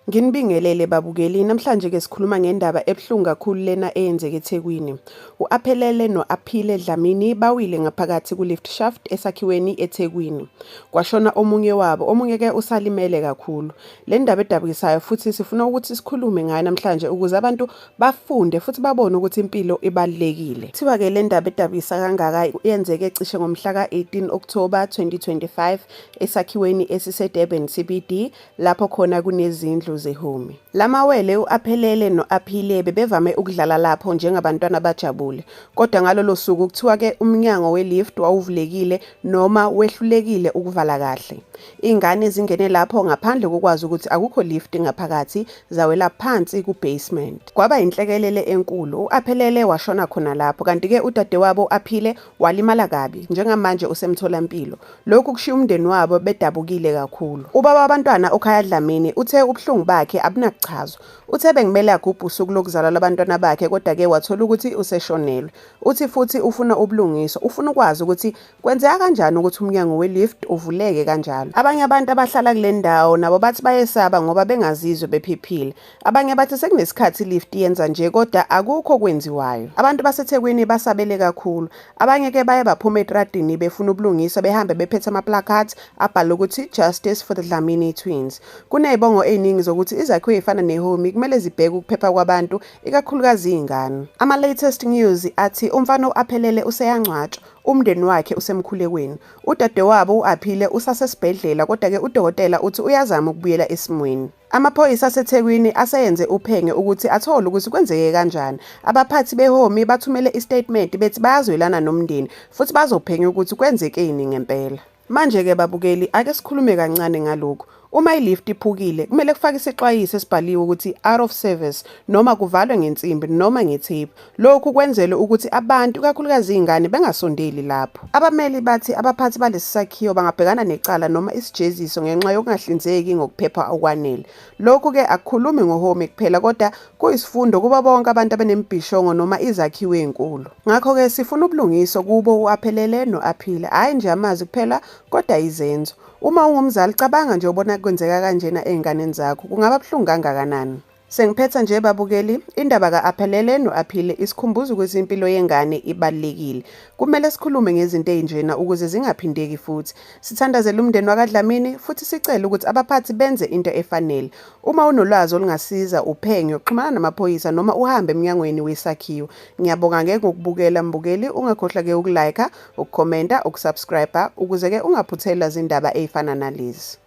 Nginibingelele babukeli, namhlanje ke sikhuluma ngendaba ebuhlungu kakhulu lena eyenzeke eThekwini. U-Aphelele no-Aphile Dlamini bawile ngaphakathi ku-lift shaft esakhiweni eThekwini. Kwashona omunye wabo, omunye ke usalimele kakhulu. Le ndaba edabukisayo futhi sifuna ukuthi sikhulume ngayo namhlanje ukuze abantu bafunde futhi babone ukuthi impilo ibalulekile. Kuthiwa ke le ndaba edabukisa kangaka yenzeke cishe ngomhla ka-18 October 2025 esakhiweni esise-Durban CBD lapho khona kunezindlu zehome. Lamawele u-Aphelele no-Aphile bebevame ukudlala lapho njengabantwana bajabule. Kodwa ngalolo suku kuthiwa ke umnyango we-lift wawuvulekile noma wehlulekile ukuvala kahle. Ingane zingene lapho ngaphandle kokwazi ukuthi akukho lift ngaphakathi, zawela phansi ku-basement. Kwaba inhlekelele enkulu, u-Aphelele washona khona lapho kanti ke udadewabo u-Aphile walimala kabi njengamanje usemtholampilo. Lokhu kushiya umndeni wabo bedabukile kakhulu. Ubaba wabantwana uKhaya Dlamini uthe ubuhlungu bakhe abunakuchazwa. Uthe bengimele agubhe usuku lokuzalwa labantwana bakhe kodwa ke wathola ukuthi useshonelwe. Uthi futhi ufuna ubulungiswa, ufuna ukwazi ukuthi kwenzeka kanjani ukuthi umnyango we-lift uvuleke kanjalo. Abanye abantu abahlala kule ndawo nabo bathi bayesaba ngoba bengazizwe bephephile. Abanye bathi sekunesikhathi i-lift yenza nje kodwa akukho kwenziwayo. Abantu baseThekwini basabele kakhulu. Abanye ke baye baphuma etradini befuna ubulungiswa, behambe bephethe ama-placards abhalwe ukuthi Justice for the Dlamini twins. Kunezibongo eziningi zokuthi izakhiwo ezifana nehome kumele zibheke ukuphepha kwabantu, ikakhulukazi izingane. Ama-latest news athi umfana u-Aphelele useyangcwatshwa, umndeni wakhe usemkhulekweni. Udadewabo u-Aphile usasesibhedlela kodwa ke udokotela uthi uyazama ukubuyela esimweni. Amaphoyisa aseThekwini aseyenze uphenyo ukuthi athole ukuthi kwenzeke kanjani. Abaphathi behome bathumele istatement bethi bayazwelana nomndeni futhi bazophenya ukuthi kwenzekeni ngempela. Manje ke babukeli, ake sikhulume kancane ngalokho. Uma i-lift iphukile kumele kufake isixwayiso esibhaliwe ukuthi out of service noma kuvalwe ngensimbi noma ngetape. Lokhu kwenzele ukuthi abantu ikakhulukazi izingane bengasondeli lapho. Abameli bathi abaphathi balesi sakhiwo bangabhekana necala noma isijeziso ngenxa yokungahlinzeki ngokuphepha okwanele. Lokhu ke akukhulumi ngohome kuphela kodwa kuyisifundo kuba bonke abantu abanembhishongo noma izakhiwo ezinkulu. Ngakho ke sifuna ubulungiswa kubo u-Aphelele no-Aphile, hayi nje amazi kuphela kodwa izenzo. Uma ungumzali cabanga nje ubona kwenzeka kanjena ezinganeni zakho, kungaba buhlungu kangakanani. Sengiphetha nje babukeli, indaba ka-Aphelele no-Aphile isikhumbuzo ukuthi impilo yengane ibalulekile. Kumele sikhulume ngezinto ezinjena ukuze zingaphindeki futhi. Sithandazele umndeni wakaDlamini futhi sicela ukuthi abaphathi benze into efanele. Uma unolwazi olungasiza uphenyo, xhumana namaphoyisa noma uhambe emnyangweni wesakhiwo. Ngiyabonga ngeke ngokubukela mbukeli, ungakhohlwa ke ukulike, ukukhomenta, ukusubscribe ukuze ke ungaphuthelwa izindaba ezifana nalezi.